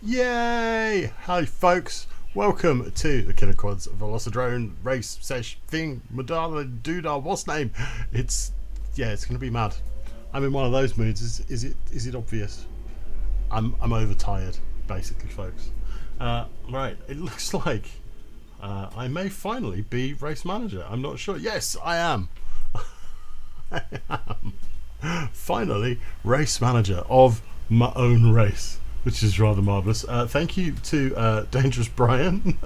Yay! Hi folks, welcome to the KillaKwads Velocidrone race sesh thing, Madala Doodah, what's name? It's gonna be mad. I'm in one of those moods. Is it obvious? I'm overtired, basically, folks. Right, it looks like I may finally be race manager. I'm not sure. Yes, I am. I am finally race manager of my own race, which is rather marvellous. Thank you to Dangerous Brian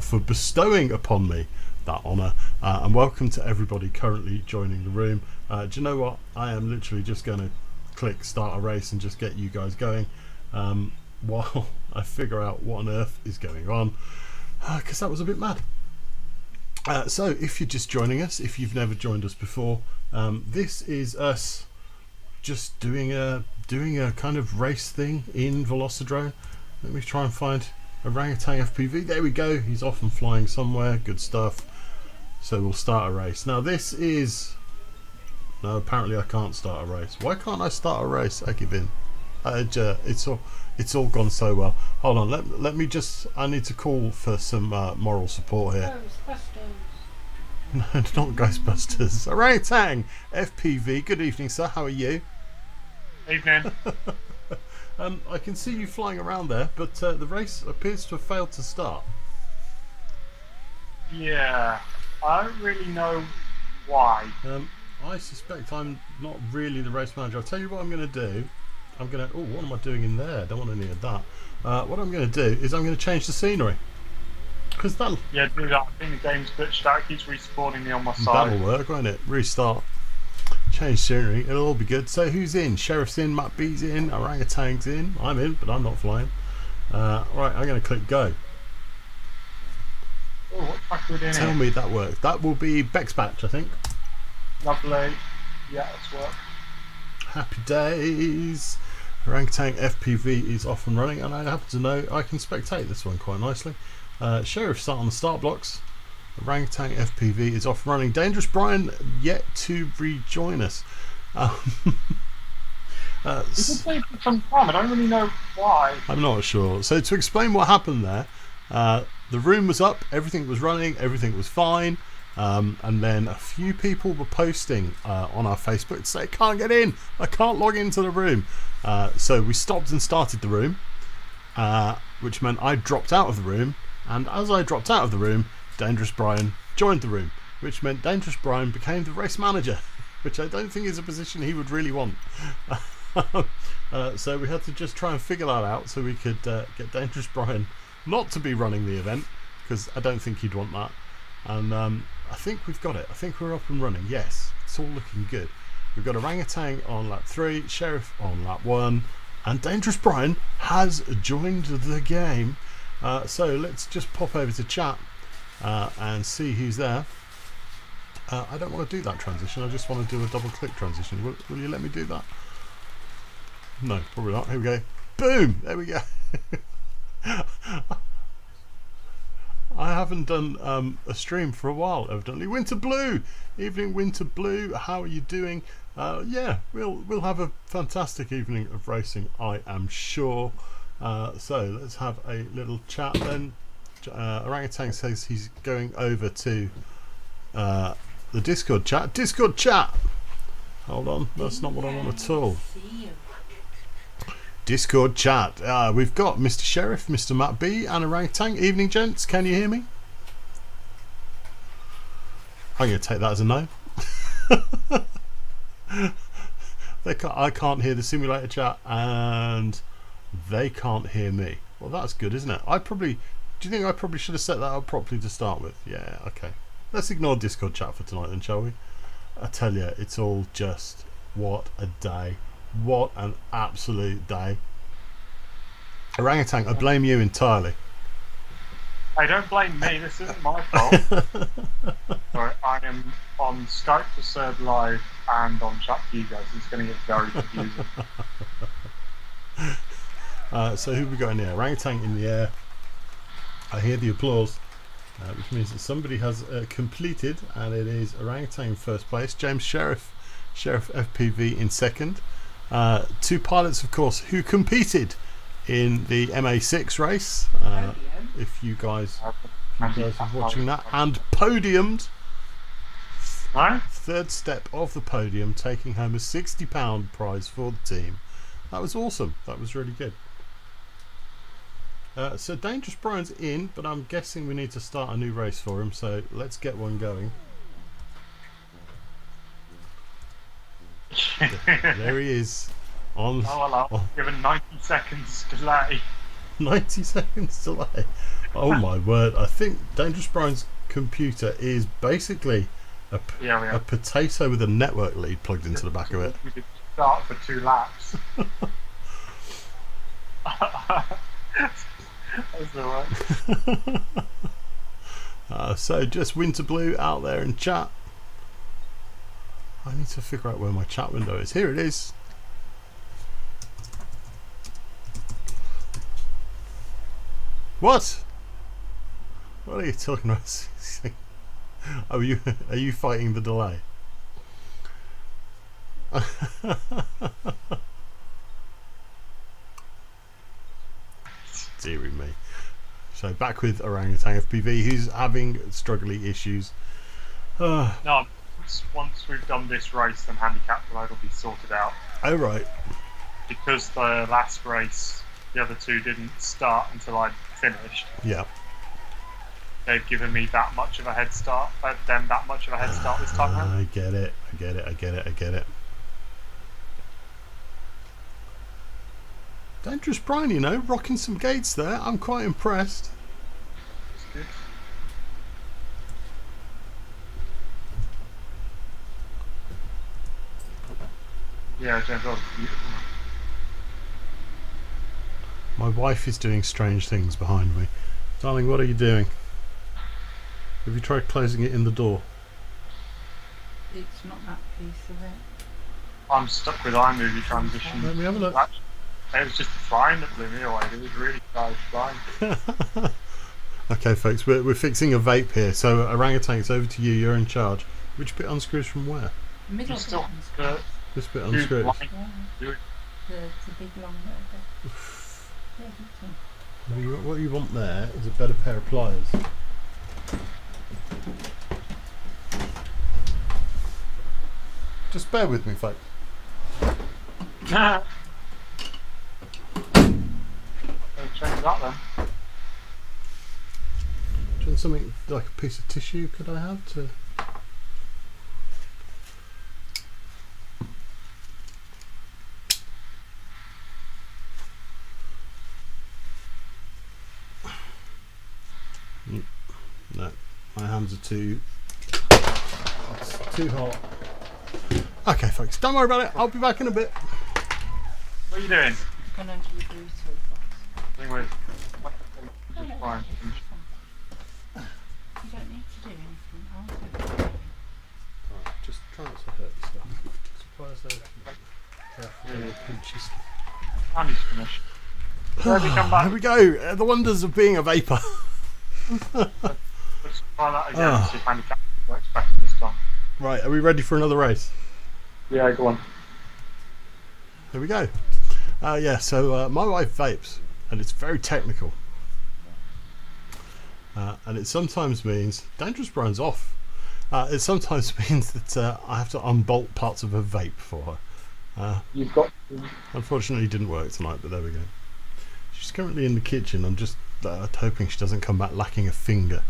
for bestowing upon me that honour, and welcome to everybody currently joining the room. Do you know what? I am literally just going to click start a race and just get you guys going while I figure out what on earth is going on, because that was a bit mad. So if you're just joining us, if you've never joined us before, this is us just doing a kind of race thing in Velocidrone. Let me try and find orangutan FPV. There we go, he's off and flying somewhere. Good stuff. So we'll start a race. Now this is no, apparently I can't start a race. Why can't I start a race? I give in. It's all gone so well. Hold on, let me just, I need to call for some moral support here. Ghostbusters. No, not Ghostbusters. Orangutan FPV. Good evening, sir. How are you? Evening. I can see you flying around there, but the race appears to have failed to start. Yeah, I don't really know why. I suspect I'm not really the race manager. I'll tell you what I'm going to do. I'm going to... Oh, what am I doing in there? I don't want any of that. What I'm going to do is I'm going to change the scenery. Because that'll... Yeah, do that. I think the game's glitched out. It keeps respawning me on my side. That'll work, won't it? Restart. change scenery. It'll all be good. So who's in? Sheriff's in, Matt B's in, Orangutan's in. I'm in, but I'm not flying. Right, I'm going to click go. Oh, what track are we doing Tell here? me that worked. That will be Beck's batch, I think. Lovely. Yeah, that's work. Happy days. Orangutan FPV is off and running, and I happen to know I can spectate this one quite nicely. Sheriff start on the start blocks. Orangutan FPV is off and running. Dangerous Brian yet to rejoin us. It's been playing for some time. I don't really know why. I'm not sure. So to explain what happened there, the room was up, everything was running, everything was fine. And then a few people were posting on our Facebook to say, can't get in, I can't log into the room. So we stopped and started the room, which meant I dropped out of the room. And as I dropped out of the room, Dangerous Brian joined the room, which meant Dangerous Brian became the race manager, which I don't think is a position he would really want. So we had to just try and figure that out so we could get Dangerous Brian not to be running the event, because I don't think he'd want that. And I think we've got it. I think we're up and running. Yes, it's all looking good. We've got Orangutan on lap 3, Sheriff on lap 1, and Dangerous Brian has joined the game. So let's just pop over to chat and see who's there. I don't want to do that transition. I just want to do a double click transition. Will you let me do that? No, probably not. Here we go. Boom! There we go. I haven't done a stream for a while, evidently. Winter Blue! Evening Winter Blue, how are you doing? Yeah, we'll have a fantastic evening of racing, I am sure. So let's have a little chat then. Orangutan says he's going over to the Discord chat. Discord chat! Hold on, that's not what I want at all. Discord chat. We've got Mr. Sheriff, Mr. Matt B, and Orangutan. Evening, gents. Can you hear me? I'm going to take that as a no. I can't hear the simulator chat, and they can't hear me. Well, that's good, isn't it? Do you think I probably should have set that up properly to start with? Yeah, okay. Let's ignore Discord chat for tonight then, shall we? I tell you, it's all just what a day. What an absolute day. Orangutan, I blame you entirely. Hey, don't blame me, this isn't my fault. Sorry, I am on Skype for Serve Live and on chat for you guys. It's going to get very confusing. So who have we got in the air? Orangutan in the air. I hear the applause, which means that somebody has completed, and it is Orangutan in first place. James Sheriff FPV in second. Two pilots, of course, who competed in the MA6 race. If you guys are watching that, and podiumed. Right? Third step of the podium, taking home a £60 prize for the team. That was awesome. That was really good. So Dangerous Brian's in, but I'm guessing we need to start a new race for him. So let's get one going. There he is. On, Given 90 seconds delay. 90 seconds delay. Oh my word. I think Dangerous Brian's computer is basically a potato with a network lead plugged into the back of it. We could start for 2 laps. That's alright. So just Winter Blue out there in chat. I need to figure out where my chat window is. Here it is. What? What are you talking about? Are you fighting the delay? Deary me. So back with Orangutan FPV, who's having struggly issues. No, once we've done this race, then handicap load will be sorted out. Oh right. Because the last race, the other two didn't start until I'd finished. Yeah. They've given me that much of a head start, them that much of a head start this time around. I get it. Dangerous Brian, you know, rocking some gates there. I'm quite impressed. It's good. Yeah, James Bond's beautiful. My wife is doing strange things behind me. Darling, what are you doing? Have you tried closing it in the door? It's not that piece of it. I'm stuck with iMovie transition. Let me have a look. It was just the flying that blew me away. It was really nice flying. Okay, folks, we're fixing a vape here. So, orangutan, it's over to you. You're in charge. Which bit unscrews from where? Middle You still one's have to This bit do unscrews. flying. yeah. The big long bit. Yeah, it's What you want there is a better pair of pliers. Just bear with me, folks. Let's change that then. Do you want something like a piece of tissue? Could I have to? No, my hands are too hot. Okay, folks, don't worry about it. I'll be back in a bit. What are you doing? gone under your Bluetooth box. Anyway, Oh, just fine. You don't need to do anything. I'll do it. Right, just try not to hurt yourself. Supplies there. Careful, Yeah. pinches. And he's finished. Where have you come back? Here we go. The wonders of being a vapor. Let's try that again and Ah. see if handicap works better this time. Right, are we ready for another race? Yeah, go on. Here we go. So my wife vapes, and it's very technical. And it sometimes means dangerous Brian's off. It sometimes means that I have to unbolt parts of a vape for her. You've got. Unfortunately, it didn't work tonight, but there we go. She's currently in the kitchen. I'm just hoping she doesn't come back lacking a finger.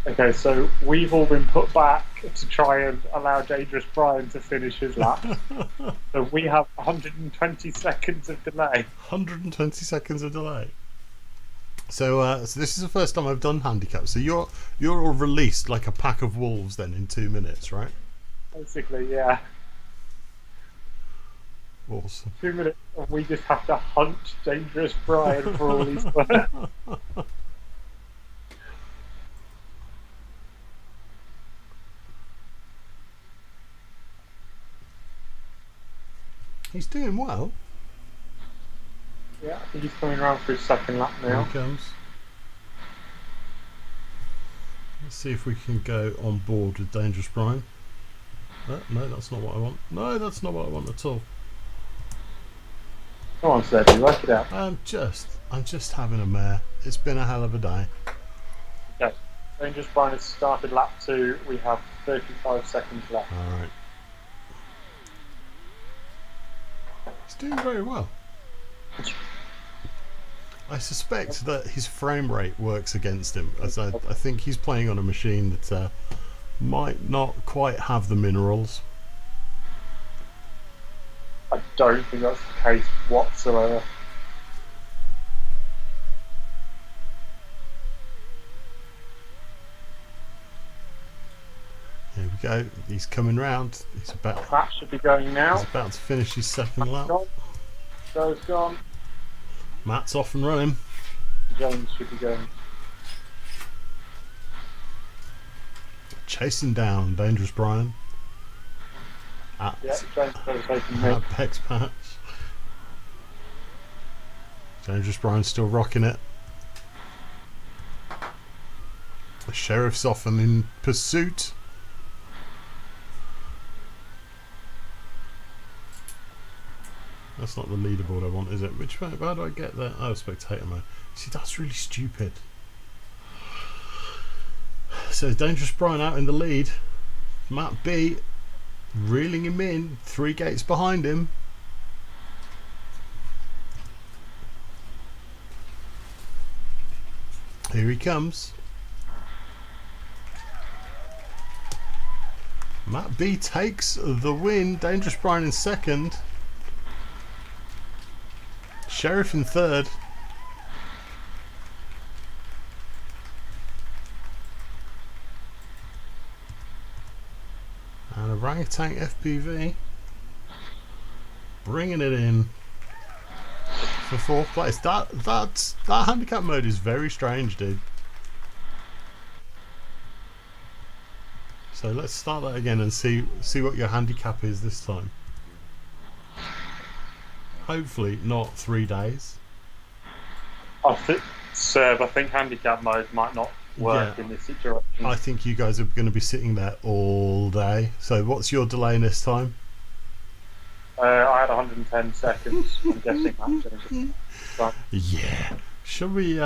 Okay, so we've all been put back to try and allow Dangerous Brian to finish his lap. So we have 120 seconds of delay. 120 seconds of delay. So this is the first time I've done handicap. So you're all released like a pack of wolves then in 2 minutes, right? Basically, yeah. Awesome. 2 minutes, and we just have to hunt Dangerous Brian for all he's worth. He's doing well. Yeah, I think he's coming around for his second lap Here now. he comes. Let's see if we can go on board with Dangerous Brian. No, that's not what I want. No, that's not what I want at all. Come on, Sergey, work it out. I'm just having a mare. It's been a hell of a day. Okay, Dangerous Brian has started lap 2. We have 35 seconds left. Alright. He's doing very well. I suspect that his frame rate works against him, as I think he's playing on a machine that might not quite have the minerals. I don't think that's the case whatsoever. Here we go. He's coming round. He's about That should be going now. to finish his second lap. Joe's gone. Matt's off and running. James should be going. Chasing down Dangerous Brian. At, Yeah, James is taking me. at Peck's Patch. Dangerous Brian's still rocking it. The sheriff's off and in pursuit. That's not the leaderboard I want, is it? How do I get there? Oh, spectator mode. See, that's really stupid. So Dangerous Brian out in the lead. Matt B reeling him in. 3 gates behind him. Here he comes. Matt B takes the win. Dangerous Brian in second. Sheriff in third. And Orangutan FPV bringing it in for 4th place. That handicap mode is very strange, dude. So let's start that again and see what your handicap is this time. Hopefully not 3 days. Seb, I think handicap mode might not work in this situation. I think you guys are going to be sitting there all day. So what's your delay this time? I had 110 seconds. I'm guessing that's going to be fun. Yeah. Shall we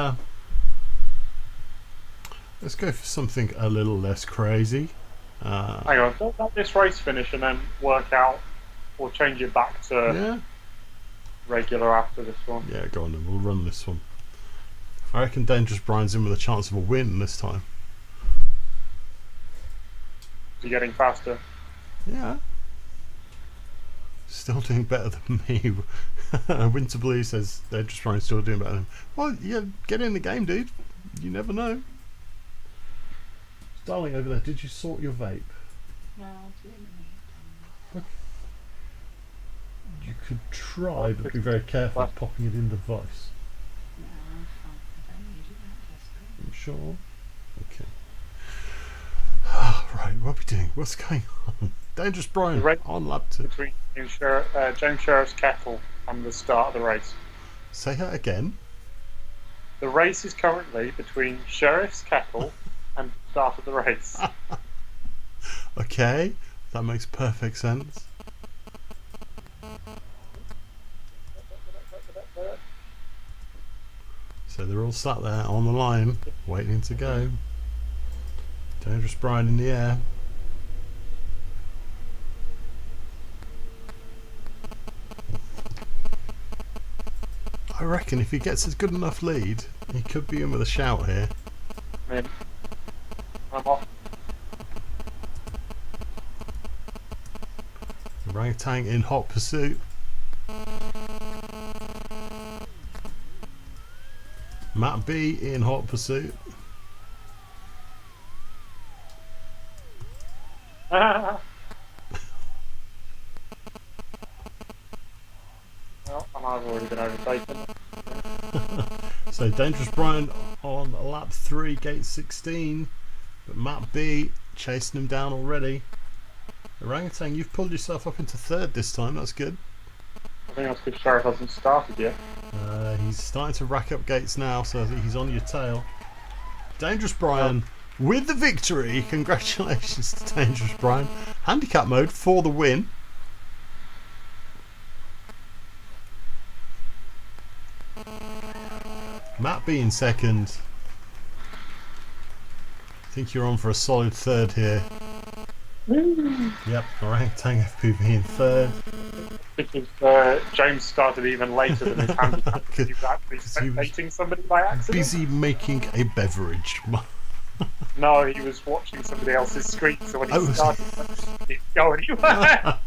let's go for something a little less crazy. Hang on, let this race finish and then work out or change it back to regular after this one. Yeah, go on then, we'll run this one. I reckon Dangerous Brian's in with a chance of a win this time. Is he getting faster? Yeah. Still doing better than me. Winter Blue says Dangerous Brian's still doing better than him. Well, yeah, get in the game, dude. You never know. Darling over there, did you sort your vape? No, I'll do it in a minute. You could try, but be very careful of popping it in the device. No, I'm fine. I don't need it that desperate. You sure? Okay. Right, what are we doing? What's going on? Dangerous Brian on lap 2. Between James Sheriff's Kettle and the start of the race. Say that again. The race is currently between Sheriff's Kettle and the start of the race. Okay, that makes perfect sense. So they're all sat there on the line, waiting to go. Dangerous Brian in the air. I reckon if he gets a good enough lead, he could be in with a shout here. I'm off. Orangutan in hot pursuit. Matt B in hot pursuit. Well, I've already been overtaken. So Dangerous Brian on lap 3, gate 16, but Matt B chasing him down already. Orangutan, you've pulled yourself up into 3rd this time, that's good. I think that's because Sheriff hasn't started yet. He's starting to rack up gates now, so he's on your tail. Dangerous Brian with the victory. Congratulations to Dangerous Brian. Handicap mode for the win. Matt B in 2nd. I think you're on for a solid 3rd here. Yep, Orangutan FPV in 3rd. Because James started even later than his handicap. He was actually spectating somebody by accident. Busy making a beverage. No, he was watching somebody else's screen, so when he Oh, started, he didn't go anywhere.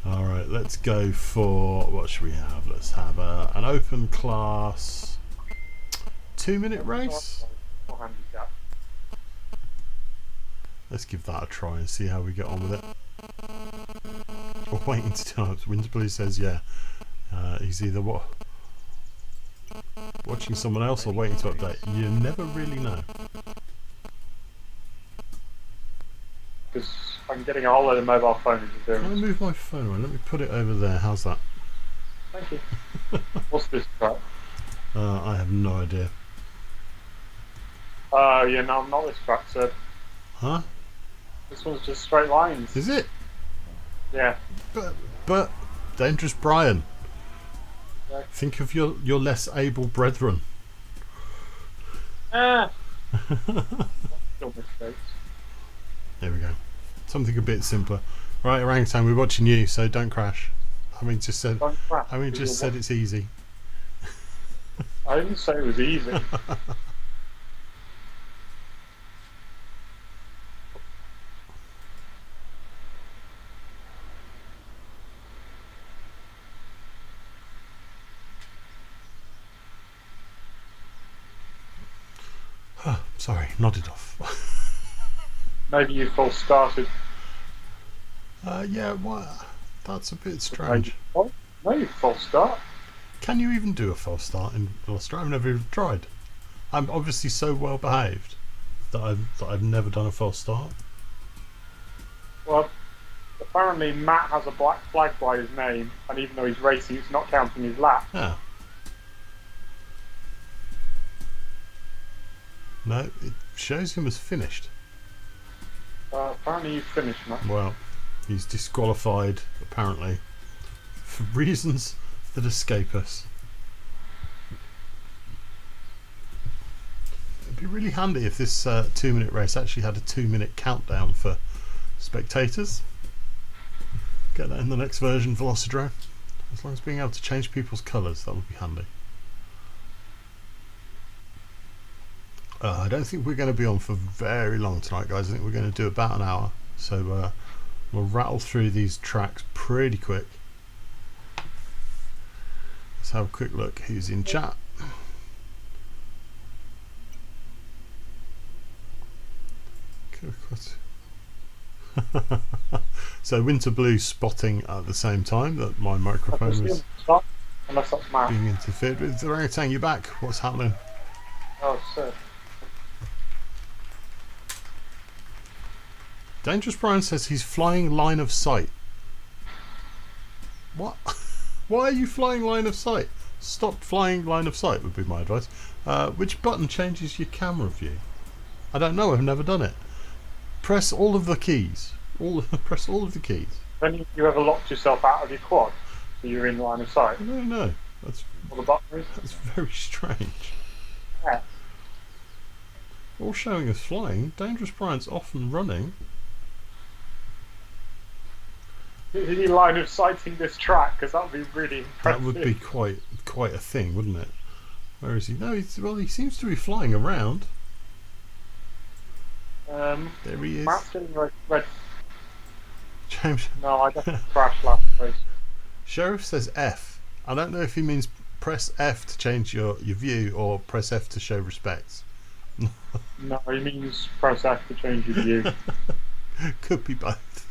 Alright, let's go for, what should we have? Let's have an open class 2-minute race. Handicap. Let's give that a try and see how we get on with it. We're waiting to turn up. Winterblue says yeah. He's either watching someone else or waiting to update. You never really know. Because I'm getting a whole load of mobile phone interference. Can I move my phone away? Let me put it over there. How's that? Thank you. What's this track? I have no idea. Yeah, no, not this track, sir. Huh? This one's just straight lines. Is it? Yeah. But Dangerous Brian. Yeah. Think of your less able brethren. Still mistakes. There we go. Something a bit simpler. Right, Orangutan, we're watching you, so don't crash. Just said it's easy. I didn't say it was easy. Sorry, nodded off. Maybe you false started. Yeah, what? That's a bit strange. Oh, no, you false start. Can you even do a false start in Velocidrone? I've never even tried. I'm obviously so well behaved that I've never done a false start. Well, apparently Matt has a black flag by his name, and even though he's racing, it's not counting his lap. Yeah. No, it shows him as finished. Apparently you finished, Matt. Well, he's disqualified, apparently, for reasons that escape us. It'd be really handy if this 2-minute race actually had a 2-minute countdown for spectators. Get that in the next version, Velocidrone. As long as being able to change people's colours, that would be handy. I don't think we're going to be on for very long tonight, guys. I think we're going to do about an hour. So we'll rattle through these tracks pretty quick. Let's have a quick look who's in chat. So Winter Blue spotting at the same time that my microphone was Unless that's Matt. being interfered with. The orangutan, you back? What's happening? Oh, sir. Dangerous Brian says he's flying line of sight. What? Why are you flying line of sight? Stop flying line of sight would be my advice. Which button changes your camera view? I don't know, I've never done it. Press all of the keys. Press all of the keys. When you ever locked yourself out of your quad, so you're in line of sight? No. That's Or the button is? that's very strange. Yeah. All showing us flying. Dangerous Brian's off and running. Is he line of sighting this track? Because that would be really impressive. That would be quite a thing, wouldn't it? Where is he? No, he seems to be flying around. There he is. Matt's getting red. James. No, I just crashed last race. Sheriff says F. I don't know if he means press F to change your view or press F to show respect. No, he means press F to change your view. Could be both.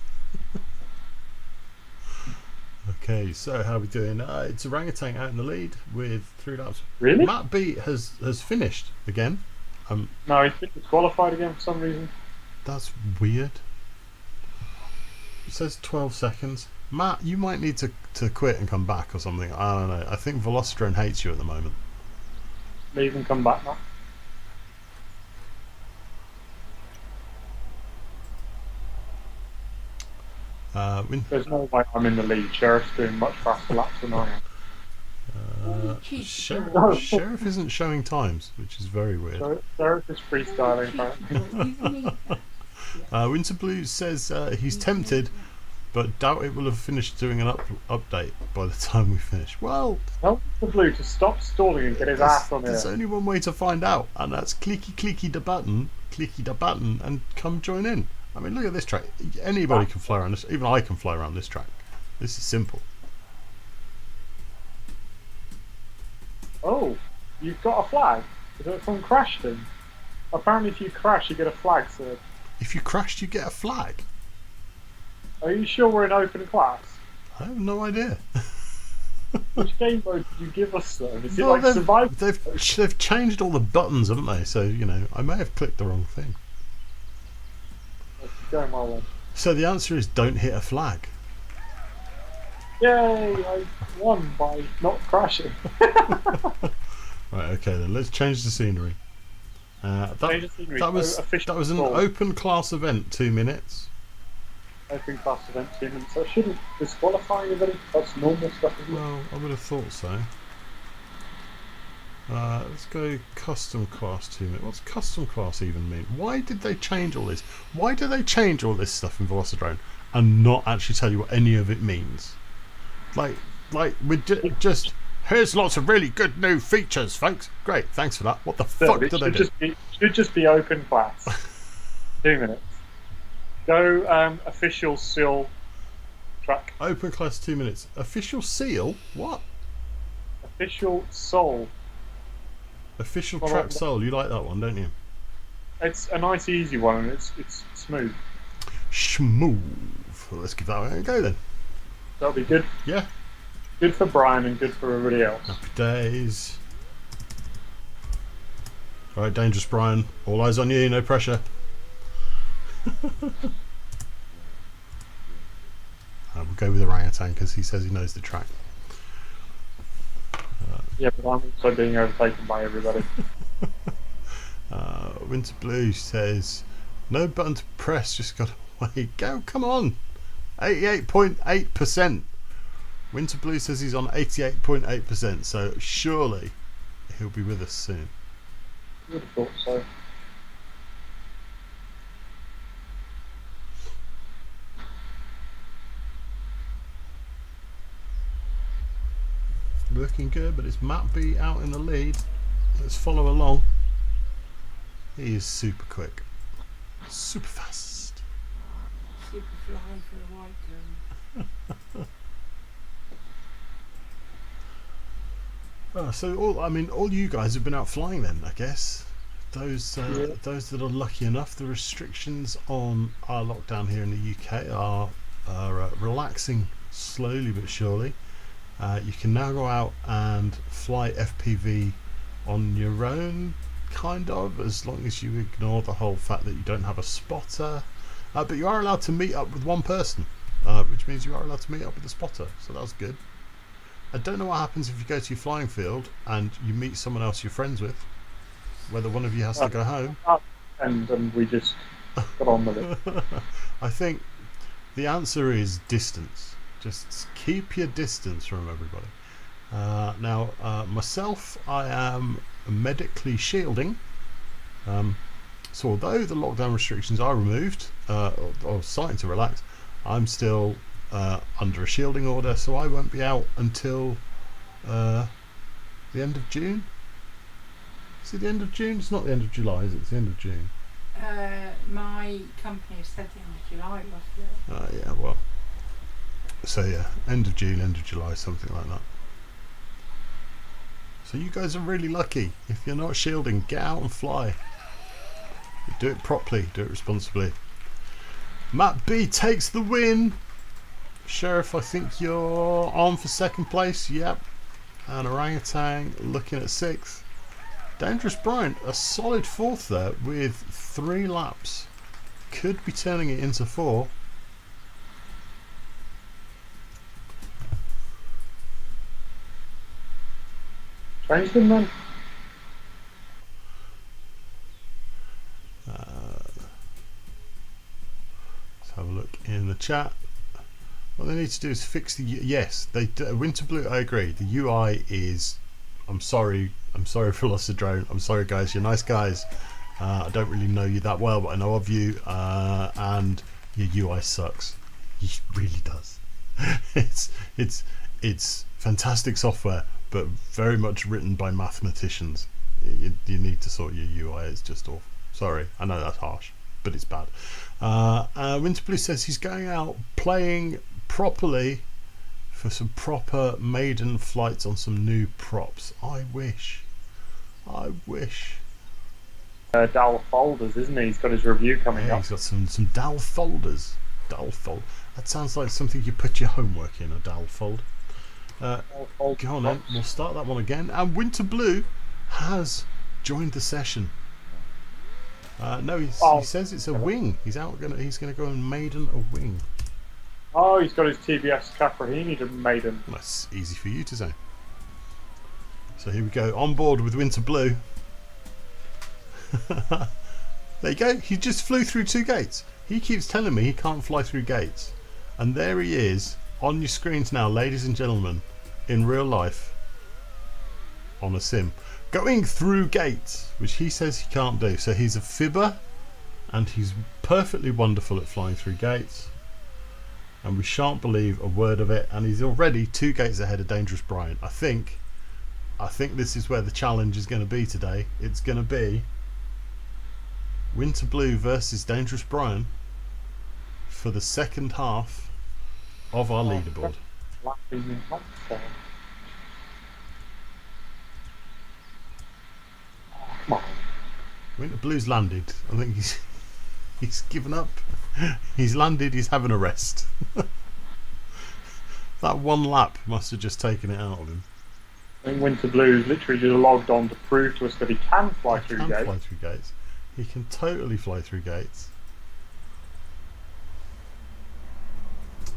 Okay, so how are we doing? It's Orangutan out in the lead with 3 laps. Really? Matt B has finished again. No, he's been disqualified again for some reason. That's weird. It says 12 seconds. Matt, you might need to quit and come back or something. I don't know. I think Velocidrone hates you at the moment. Leave and come back, Matt. There's no way I'm in the lead. Sheriff's doing much faster laps than I am. Sheriff isn't showing times, which is very weird. Sheriff is freestyling, apparently. Winter Blue says he's tempted, but doubt it will have finished doing an update by the time we finish. Well, Tell the Blue to stop stalling and get his ass on there's here. only one way to find out, and that's clicky the button, and come join in. I mean, look at this track. Anybody can fly around this. Even I can fly around this track. This is simple. Oh, you've got a flag. Is it from crashed him? Apparently, if you crash, you get a flag, sir. If you crashed, you get a flag. Are you sure we're in open class? I have no idea. Which game mode did you give us, sir? Is it Well, like survival? they've changed all the buttons, haven't they? So, you know, I may have clicked the wrong thing. It's going well then. So the answer is don't hit a flag. Yay! I won by not crashing. Right, okay then, let's change the scenery. Change the scenery. That was an Official open class event, 2 minutes. open class event 2 minutes. So I shouldn't disqualify anybody. That's normal stuff, isn't it? Well, I would have thought so. Let's go custom class 2 minutes. What's custom class even mean? Why did they change all this? Why do they change all this stuff in Velocidrone and not actually tell you what any of it means? Like we're just here's lots of really good new features, folks. Great, thanks for that. What the fuck did I do? Should just be open class. 2 minutes. Go official seal track. Open class 2 minutes. Official seal? What? Official soul. Official Well, track soul. You like that one, don't you? It's a nice easy one and it's smooth. Schmoove. Well, let's give that one a go then. That'll be good. Yeah. Good for Brian and good for everybody else. Happy days. Alright, Dangerous Brian. All eyes on you, no pressure. We'll go with orangutan because he says he knows the track. Yeah, but I'm also being overtaken by everybody. Winter Blue says, no button to press, just got away. Go, come on. 88.8%. Winter Blue says he's on 88.8%, so surely he'll be with us soon. I would have thought so. Looking good, but it's Matt B out in the lead. Let's follow along. He is super quick. Super fast. Super fly for a white gun. So all you guys have been out flying then, I guess. Those that are lucky enough, the restrictions on our lockdown here in the UK are relaxing slowly but surely. You can now go out and fly FPV on your own, kind of, as long as you ignore the whole fact that you don't have a spotter. But you are allowed to meet up with one person, which means you are allowed to meet up with a spotter, so that's good. I don't know what happens if you go to your flying field and you meet someone else you're friends with, whether one of you has to go home. And we just got on with it. I think the answer is distance. Just keep your distance from everybody. Now, myself, I am medically shielding. So although the lockdown restrictions are removed, or starting to relax, I'm still under a shielding order, so I won't be out until the end of June. Is it the end of June? It's not the end of July, is it? It's the end of June. My company has said the end of July, wasn't it? Yeah, well. So yeah, end of June, end of July, something like that. So you guys are really lucky. If you're not shielding, get out and fly. Do it properly, do it responsibly. Matt B takes the win. Sheriff, I think you're on for second place. Yep. And Orangutan looking at sixth. Dangerous Brian, a solid fourth there with 3 laps. Could be turning it into 4. Change them then. Let's have a look in the chat. What they need to do is fix the yes. They Winter Blue. I agree. The UI is. I'm sorry for Velocidrone. I'm sorry, guys. You're nice guys. I don't really know you that well, but I know of you. And your UI sucks. It really does. It's fantastic software, but very much written by mathematicians. You need to sort your UI. It's just awful. Sorry, I know that's harsh, but it's bad. Winter Blue says he's going out playing properly for some proper maiden flights on some new props. I wish. Dal folders, isn't he? He's got his review coming up. He's got some DAL folders. That sounds like something you put your homework in, a DAL folder. Go on then, we'll start that one again. And Winter Blue has joined the session. No, he says it's a wing. He's gonna go and maiden a wing. Oh, he's got his TBS Caprahini to maiden. That's easy for you to say. So here we go, on board with Winter Blue. There you go, he just flew through 2 gates. He keeps telling me he can't fly through gates. And there he is, on your screens now, ladies and gentlemen, in real life, on a sim, going through gates, which he says he can't do. So he's a fibber, and he's perfectly wonderful at flying through gates, and we shan't believe a word of it. And he's already 2 gates ahead of Dangerous Brian. I think this is where the challenge is going to be today. It's going to be Winter Blue versus Dangerous Brian for the second half of our leaderboard. Come on. Winter Blue's landed. I think he's given up. He's landed. He's having a rest. That one lap must have just taken it out of him. I think Winter Blues literally just logged on to prove to us that he can fly through He can gates. fly through gates. He can totally fly through gates.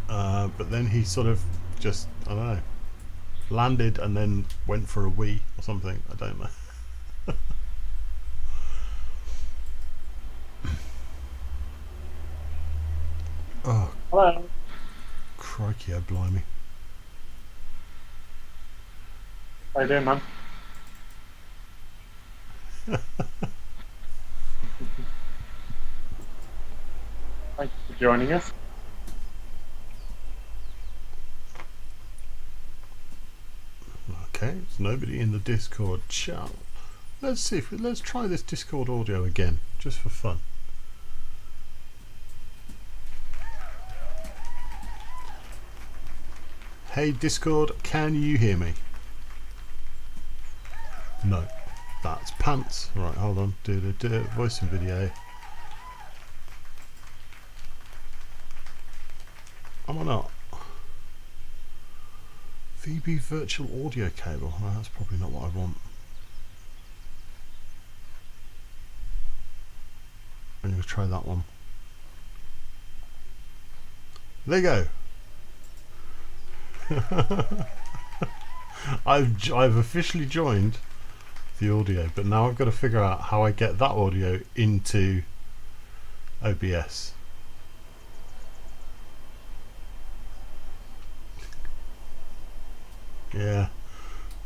But then he sort of just, I don't know, landed and then went for a wee or something. I don't know. Oh, Hello. crikey, oh blimey. How you doing, man? Thank you for joining us. Okay, there's nobody in the Discord chat. Let's see if let's try this Discord audio again, just for fun. Hey Discord, can you hear me? No, that's pants. Right, hold on. Voice and video. Am I not? VB virtual audio cable. No, that's probably not what I want. I'm going to try that one. There you go. I've officially joined the audio, but now I've got to figure out how I get that audio into OBS. Yeah.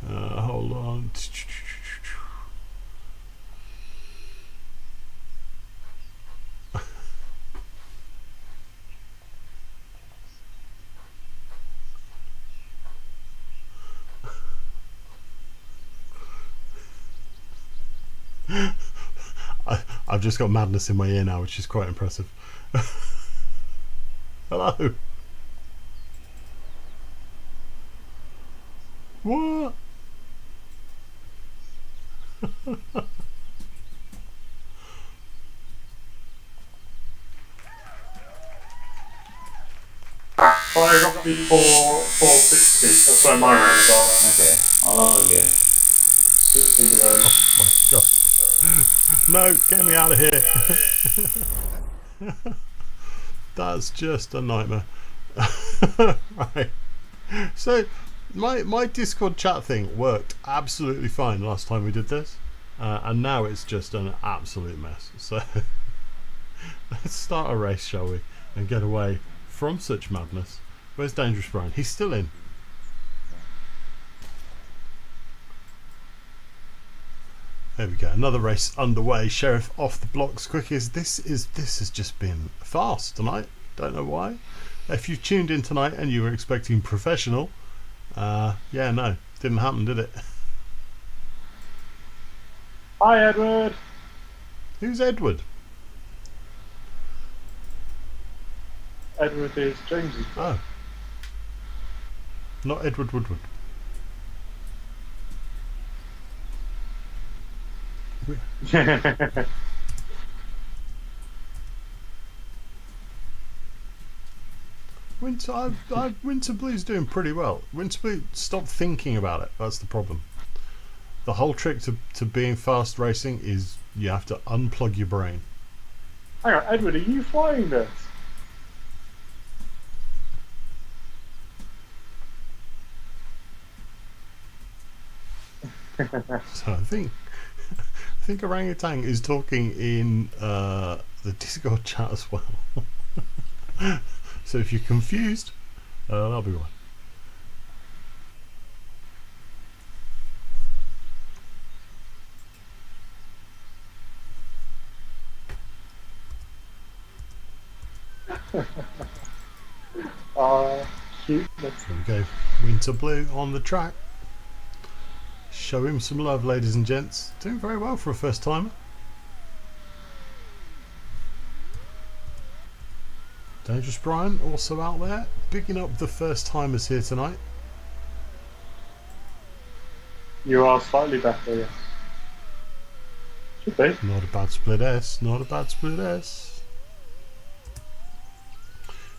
Hold on. I've just got madness in my ear now, which is quite impressive. Hello. What? Well, I got the 460. That's where my rates are. Okay, I'll have a go. 60 of those. Oh my god. No, get me out of here. That's just a nightmare. Right. So my Discord chat thing worked absolutely fine last time we did this. And now it's just an absolute mess. So let's start a race, shall we? And get away from such madness. Where's Dangerous Brian? He's still in. There we go. Another race underway. Sheriff off the blocks quickest. This has just been fast tonight. Don't know why. If you've tuned in tonight and you were expecting professional, yeah, no, didn't happen, did it? Hi, Edward. Who's Edward? Edward is James's. Oh, not Edward Woodward. Winter Blue's doing pretty well. Winter Blue, stop thinking about it. That's the problem. The whole trick to being fast racing is you have to unplug your brain. Hang on, Edward, are you flying this? So I think Orangutan is talking in the Discord chat as well. So if you're confused, that'll be why. Cute. There we go. Winter Blue on the track. Show him some love, ladies and gents. Doing very well for a first timer. Dangerous Brian also out there, picking up the first timers here tonight. You are slightly better, yes. Should be. Not a bad split S, not a bad split S.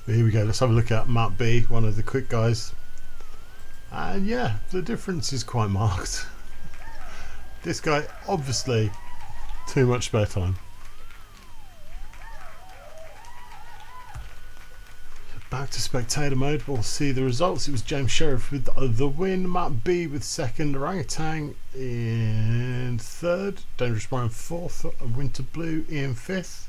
But here we go, let's have a look at Map B, one of the quick guys. And yeah, the difference is quite marked. This guy, obviously, too much spare time. Back to spectator mode, we'll see the results. It was James Sheriff with the win, Matt B with second, Orangutan in third, Dangerous Brian fourth, Winter Blue in fifth.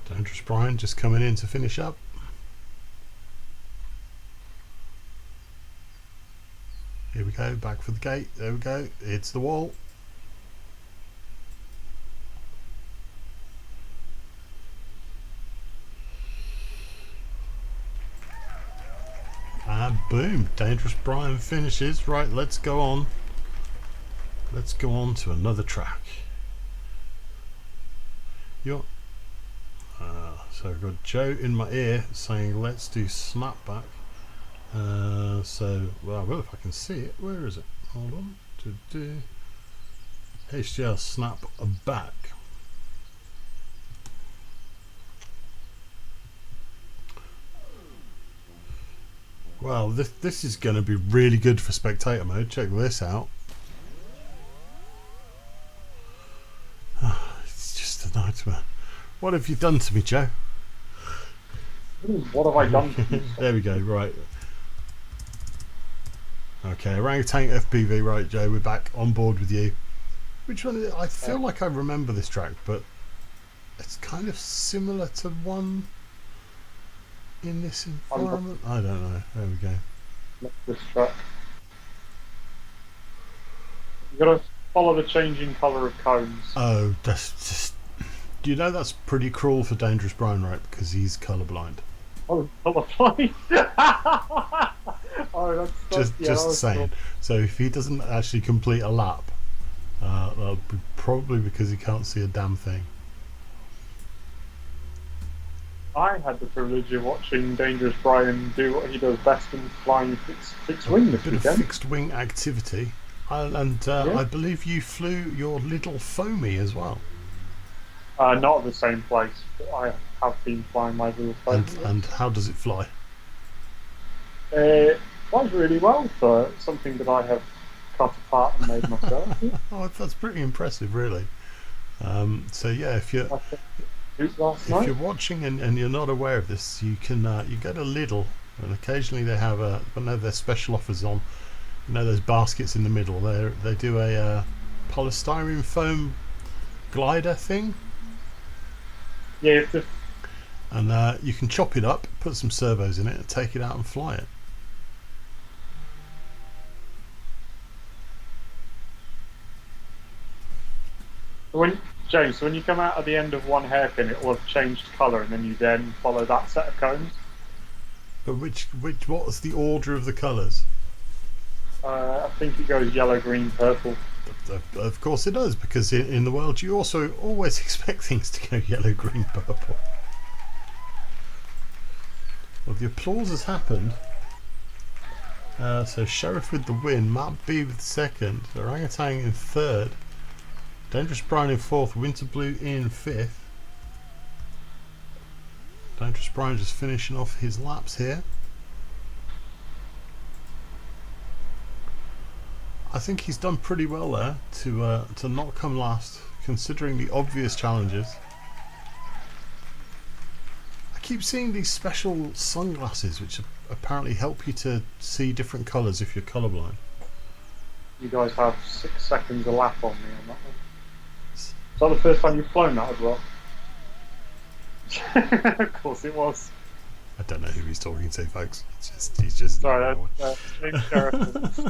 Dangerous Brian just coming in to finish up. Here we go, back for the gate. There we go, it's the wall. And boom, Dangerous Brian finishes. Right, let's go on. Let's go on to another track. So I've got Joe in my ear saying let's do snapback. Well, if I can see it, where is it? Hold on. HDR snap back. Well, this is going to be really good for spectator mode. Check this out. It's just a nightmare. What have you done to me, Joe? What have I done to you? There we go, right. Okay, Orangutan FPV, right, Joe, we're back on board with you. Which one? I feel like I remember this track, but it's kind of similar to one in this environment. I don't know. There we go. This track. You gotta follow the changing colour of cones. Oh, that's just. Do you know that's pretty cruel for Dangerous Brian, right? Because he's colourblind. Oh, colourblind. Oh, just saying. Cool. So if he doesn't actually complete a lap, that'll be probably because he can't see a damn thing. I had the privilege of watching Dangerous Brian do what he does best in flying fixed wing this weekend. A bit of fixed wing activity, and yeah. I believe you flew your little foamy as well. Not at the same place, but I have been flying my little foamy. And how does it fly? It flies really well for something that I have cut apart and made myself. Oh, that's pretty impressive, really. So yeah, if you're watching and you're not aware of this, you can you go to Lidl, and occasionally they have one of their special offers on. You know those baskets in the middle. They do a polystyrene foam glider thing. Yeah. And you can chop it up, put some servos in it, and take it out and fly it. James, when you come out at the end of one hairpin, it will have changed colour, and then you then follow that set of cones. But what was the order of the colours? I think it goes yellow, green, purple. Of course it does, because in the world you also always expect things to go yellow, green, purple. Well, the applause has happened. So Sheriff with the win, Matt B with second, Orangutan in third, Dangerous Brian in fourth, Winter Blue in fifth. Dangerous Brian just finishing off his laps here. I think he's done pretty well there to not come last, considering the obvious challenges. I keep seeing these special sunglasses which apparently help you to see different colours if you're colourblind. You guys have 6 seconds a lap on me on that one. Is that the first time you've flown that as well? Of course it was. I don't know who he's talking to, folks. He's just. Sorry, James Sheriff.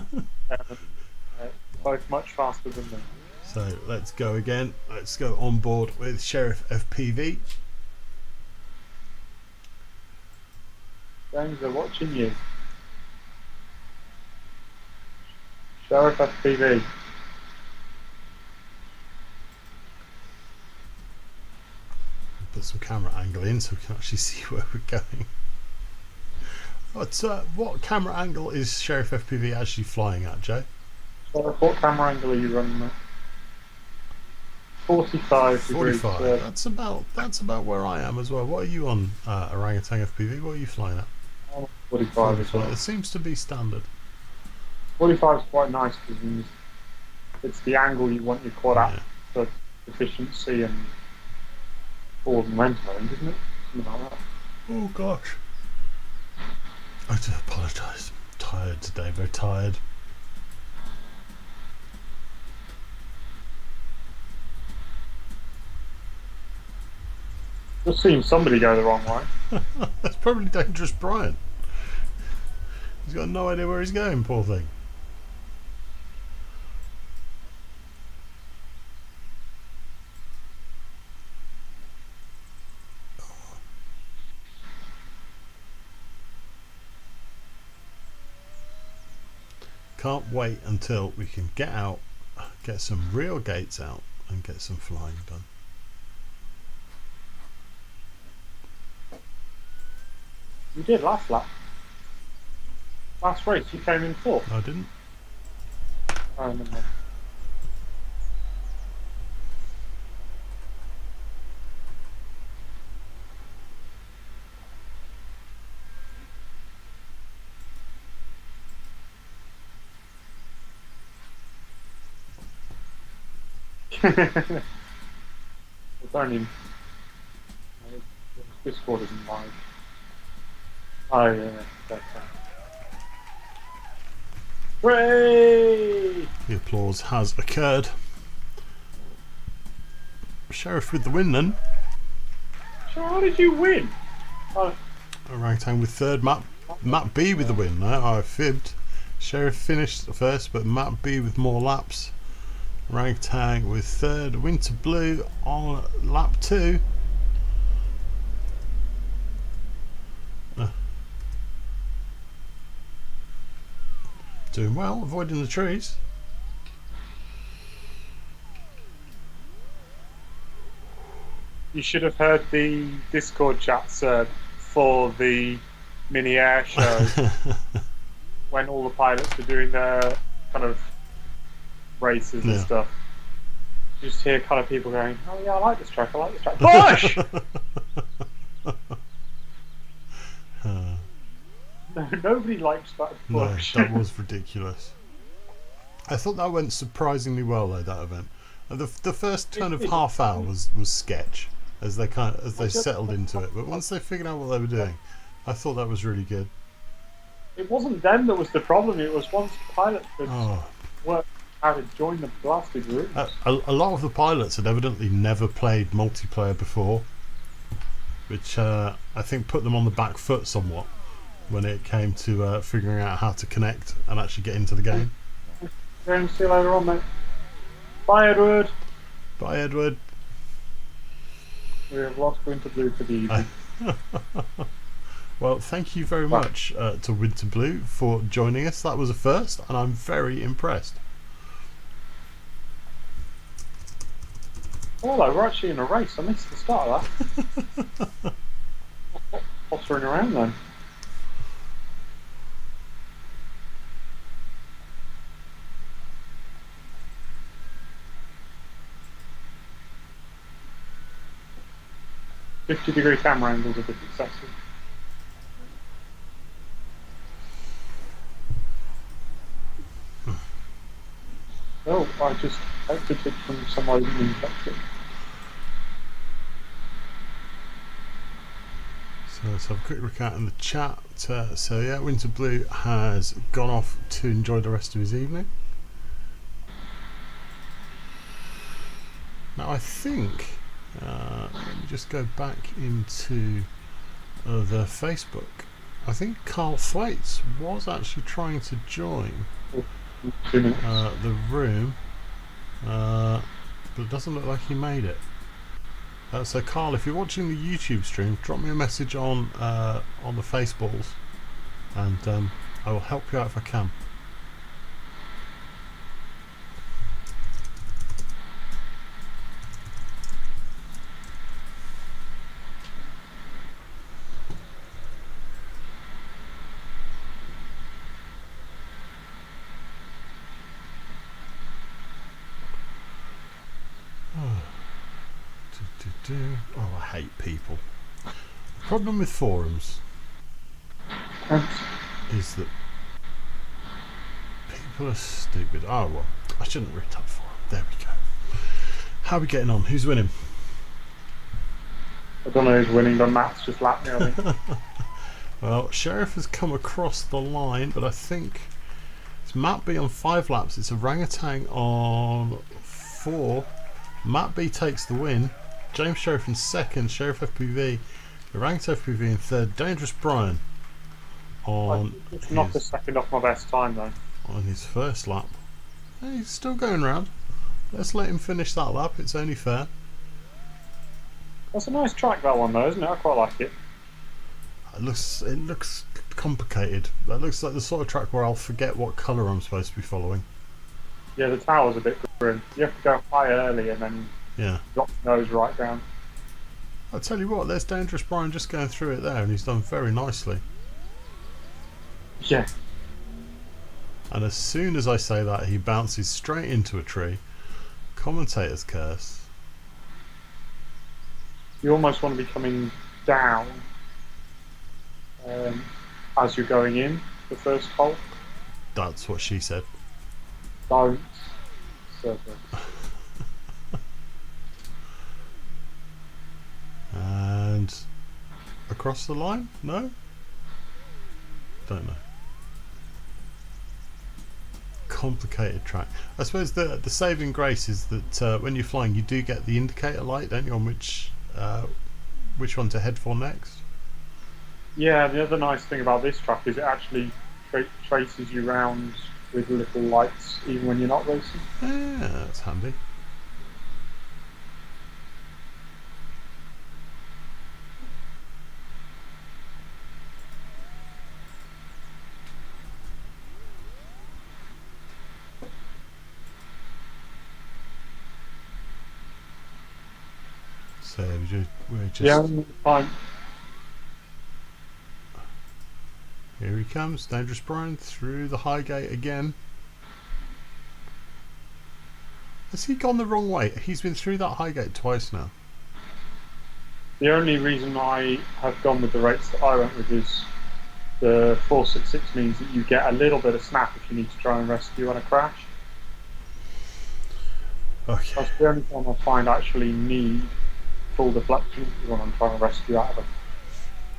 Both much faster than me. So let's go again. Let's go on board with Sheriff FPV. James, they're watching you. Sheriff FPV. Put some camera angle in so we can actually see where we're going. What camera angle is Sheriff FPV actually flying at, Joe? Sheriff, what camera angle are you running at? 45 degrees. 45. That's about where I am as well. What are you on, Orangutan FPV? What are you flying at? 45 as well. It seems to be standard. 45 is quite nice because it's the angle you want your quad at Yeah. for efficiency and forward momentum, I think, isn't it? Something like that. Oh gosh. I do apologise. Tired today, very tired. Just seen somebody go the wrong way. That's probably Dangerous Brian. He's got no idea where he's going, poor thing. Can't wait until we can get out, get some real gates out, and get some flying done. You did last lap. Last race, you came in fourth. I didn't. I remember. It's only Discord isn't live. Oh yeah, that's right. Hooray! The applause has occurred. Sheriff with the win then. So how did you win? Oh, Orangutan with third. Matt B with the win. No, I fibbed. Sheriff finished first, but Matt B with more laps. Orangutan with third. Winter Blue on lap 2. Doing well, avoiding the trees. you should have heard the Discord chat, sir, for the mini air show when all the pilots were doing their kind of races and stuff. You just hear kind of people going, "Oh yeah, I like this track. I like this track." Bush! No, nobody likes that bush. No, that was ridiculous. I thought that went surprisingly well though, that event. The first kind of half hour was sketch as they settled into it, but once they figured out what they were doing, I thought that was really good. It wasn't them that was the problem. It was once the pilots had worked how to join the blasted route. A lot of the pilots had evidently never played multiplayer before, which I think put them on the back foot somewhat when it came to figuring out how to connect and actually get into the game. See you later on, mate. Bye, Edward. Bye, Edward. We have lost Winter Blue for the evening. Well, thank you very much to Winter Blue for joining us. That was a first, and I'm very impressed. Although we're actually in a race, I missed the start of that. Pottering around then. "50-degree camera angles are a bit excessive." Oh, I just exited it from somewhere I didn't expect it. So let's have a quick look out in the chat. So yeah, Winter Blue has gone off to enjoy the rest of his evening. Now I think, let me just go back into the Facebook. I think Carl Thwaites was actually trying to join 2 minutes. the room, but it doesn't look like he made it. So Carl, if you're watching the YouTube stream, drop me a message on the Faceballs, and I will help you out if I can. Oh, I hate people. The problem with forums is that people are stupid. Oh well, I shouldn't read that forum. There we go. How are we getting on? Who's winning? I don't know who's winning, but Matt's just lapped me, I think. Well, Sheriff has come across the line, but I think it's Matt B on 5 laps. It's Orangutan on 4. Matt B takes the win. James Sheriff in 2nd. Sheriff FPV. Orangutan FPV in 3rd. Dangerous Brian on It's not a second off my best time, though. on his 1st lap. Hey, he's still going round. Let's let him finish that lap. It's only fair. That's a nice track, that one, though, isn't it? I quite like it. It looks complicated. That looks like the sort of track where I'll forget what colour I'm supposed to be following. Yeah, the tower's a bit grim. You have to go high early and then drop your nose right down. I'll tell you what, there's Dangerous Brian just going through it there, and he's done very nicely. Yeah. And as soon as I say that, he bounces straight into a tree. Commentator's curse. You almost want to be coming down as you're going in the first hole. That's what she said. Don't. So good. And across the line? No? Don't know. Complicated track. I suppose the saving grace is that when you're flying, you do get the indicator light, don't you, on which one to head for next. Yeah, the other nice thing about this track is it actually traces you round with little lights even when you're not racing. Yeah, that's handy. So we're just Yeah, fine. Here he comes, Dangerous Brian through the high gate again. Has he gone the wrong way? He's been through that high gate twice now. The only reason I have gone with the rates that I went with is the 466 means that you get a little bit of snap if you need to try and rescue on a crash. Okay. That's the only time I find I actually need full deflection is when I'm trying to rescue out of them.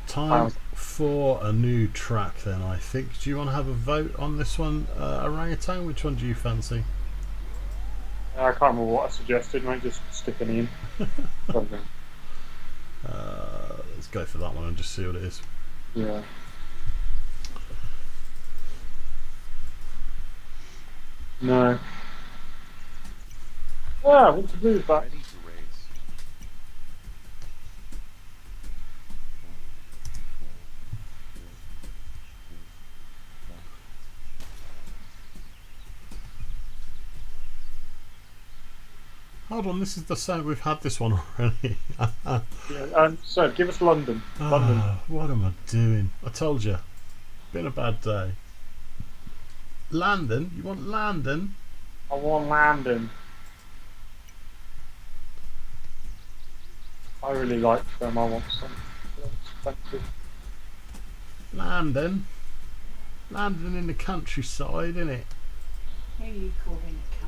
Time for a new track then, I think. Do you want to have a vote on this one, Orangutan? Which one do you fancy? I can't remember what I suggested, mate, just stick any in. Let's go for that one and just see what it is. Yeah. No. Yeah, what to do with that? Hold on, this is the same. We've had this one already. Yeah, so give us London. London. What am I doing? I told you. Been a bad day. Landon? You want Landon? I want Landon. I really like them. I want some. Expensive. Landon? Landon in the countryside, innit? Who are you calling a cunt?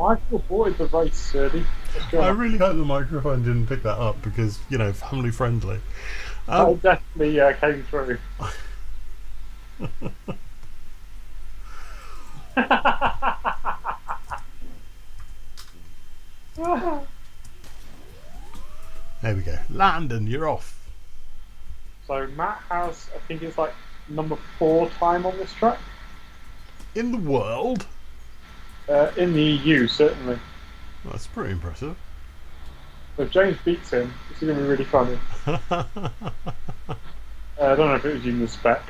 I avoided the race, Serdy. I really hope the microphone didn't pick that up because, you know, family friendly. I definitely came through. There we go. Landon, you're off. So Matt has, I think it's like number 4 time on this track. In the world? In the EU, certainly. Well, that's pretty impressive. So if James beats him, it's going to be really funny. I don't know if it was using the spec.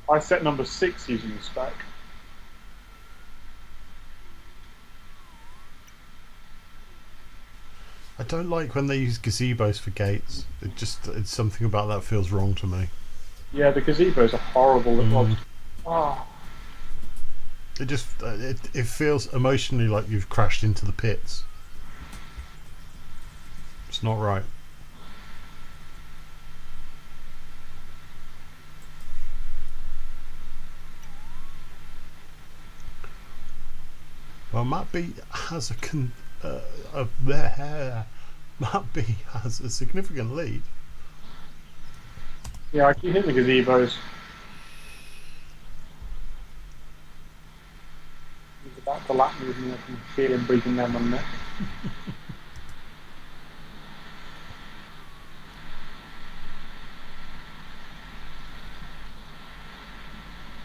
I set number 6 using the spec. I don't like when they use gazebos for gates. It's something about that feels wrong to me. Yeah, the gazebos are horrible little Oh. It feels emotionally like you've crashed into the pits. It's not right. Well, Matt B has Matt B has a significant lead. Yeah, I keep hitting the gazebos. He's about to lap me with me. I can feel him breathing down my neck.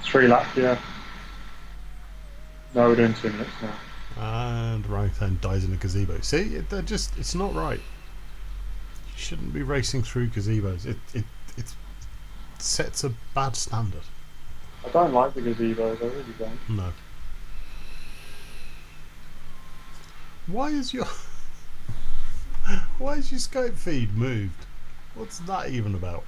3 laps, yeah. No, we're doing 2 minutes now. And orangutan dies in a gazebo. See, it's not right. You shouldn't be racing through gazebos. It sets a bad standard. I don't like the gazebos, I really don't. No. Why is your scope feed moved? What's that even about?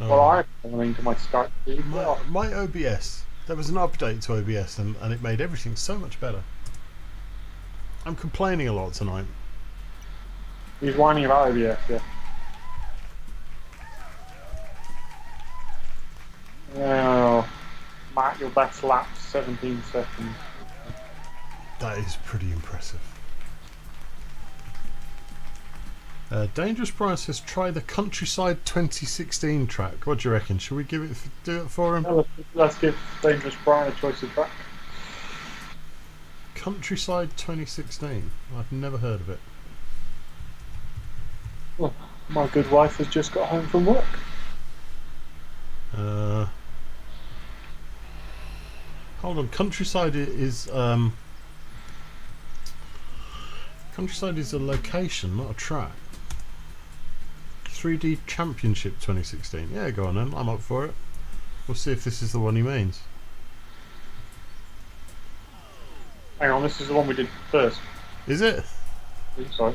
Well, I'm coming to my Skype feed. My OBS. There was an update to OBS and it made everything so much better. I'm complaining a lot tonight. He's whining about OBS, yeah. Oh, Matt, your best lap, 17 seconds. That is pretty impressive. Dangerous Brian says, try the Countryside 2016 track. What do you reckon? Should we do it for him? No, let's give Dangerous Brian a choice of track. Countryside 2016. I've never heard of it. Well, my good wife has just got home from work. Hold on. Countryside is Countryside is a location, not a track. 3D Championship 2016. Yeah, go on then. I'm up for it. We'll see if this is the one he means. Hang on, this is the one we did first. Is it? Oops, sorry.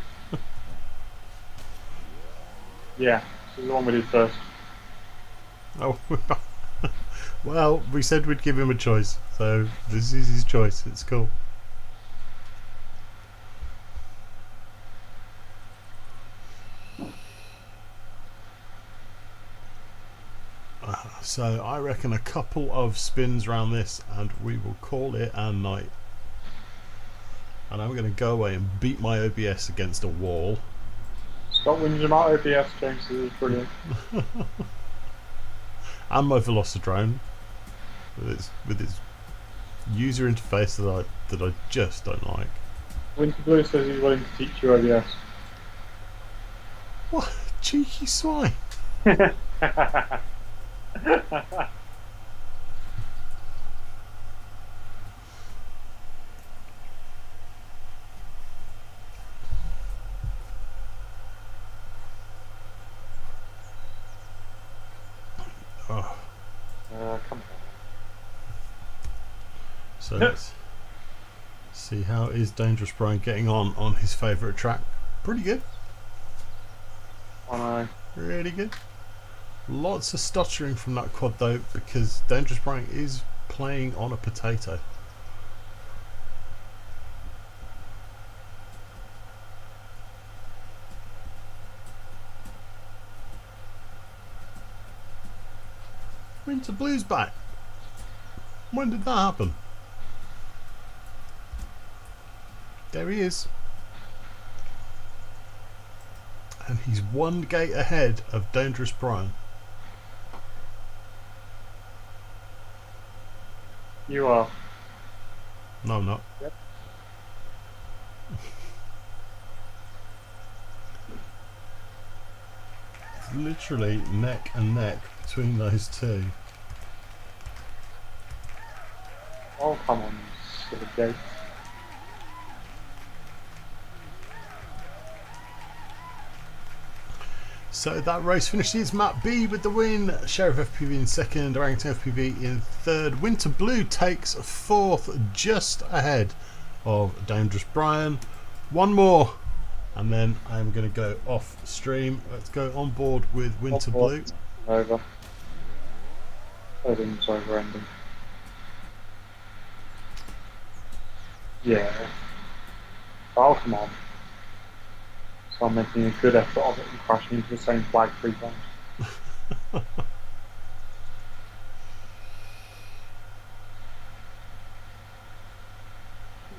Yeah, this is the one we did first. Oh, well, we said we'd give him a choice, so this is his choice. It's cool. So I reckon a couple of spins around this and we will call it a night. And I'm going to go away and beat my OBS against a wall. Stop whinging about OBS, James. This is brilliant. And my Velocidrone with its user interface that I just don't like. Winter Blue says he's willing to teach you OBS. What a cheeky swine! Oh. Come on. So let's see how is Dangerous Brian getting on his favourite track. Pretty good. I know. Really good. Lots of stuttering from that quad though, because Dangerous Brian is playing on a potato. Winter Blue's back. When did that happen? There he is. And he's one gate ahead of Dangerous Brian. You are. No, I'm not. Yep. It's literally neck and neck between those two. Oh, come on, you silly goat. So that race finishes. Matt B with the win, Sheriff FPV in second, Orangutan FPV in third. Winter Blue takes fourth, just ahead of Dangerous Brian. One more, and then I'm going to go off stream. Let's go on board with Winter Blue. Over. Everything's over ending. Yeah. Oh, come on. So I'm making a good effort of it and crashing into the same flag 3 times.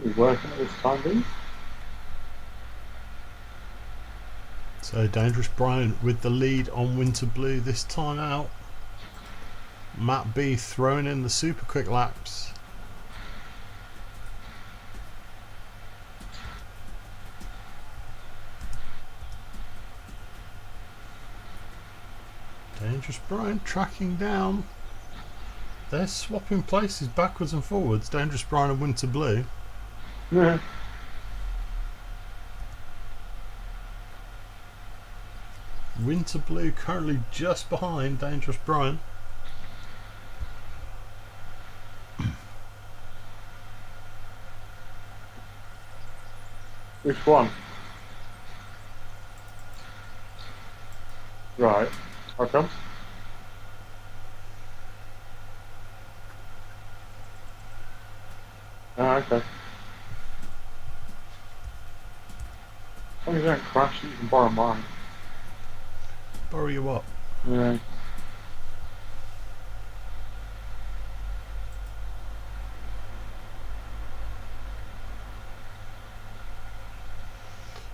Is it working at this time, dude? So Dangerous Brian with the lead on Winter Blue this time out. Matt B throwing in the super quick laps. Dangerous Brian tracking down. They're swapping places backwards and forwards. Dangerous Brian and Winter Blue. Yeah. Winter Blue currently just behind Dangerous Brian. Which one? Right. How come? Ah, okay. As long as you don't crash, you can borrow mine. Borrow you what? Yeah.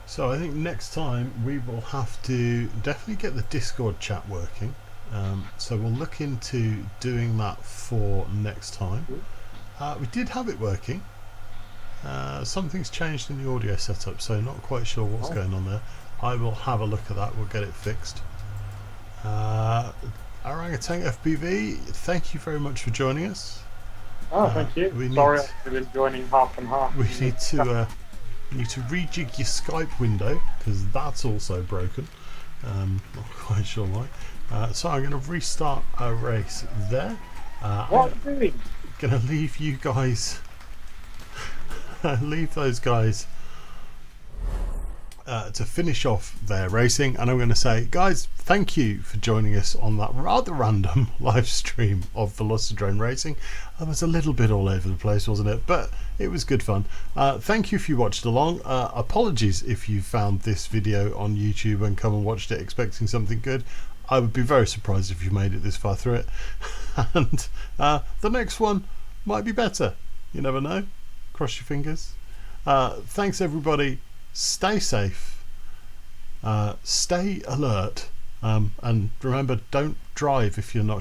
So I think next time we will have to definitely get the Discord chat working. So we'll look into doing that for next time. We did have it working. Something's changed in the audio setup, so not quite sure what's going on there. I will have a look at that. We'll get it fixed. Orangutan FPV, thank you very much for joining us. Oh, thank you. Sorry, I've been joining half and half. We need to rejig your Skype window because that's also broken. Not quite sure why. So I'm going to restart our race there. What are you doing? Going to leave you guys, leave those guys to finish off their racing, and I'm going to say, guys, thank you for joining us on that rather random live stream of Velocidrone racing. It was a little bit all over the place, wasn't it? But it was good fun. Thank you if you watched along. Apologies if you found this video on YouTube and come and watched it expecting something good. I would be very surprised if you made it this far through it. And the next one might be better. You never know. Cross your fingers. Thanks everybody. Stay safe, stay alert, and remember, don't drive if you're not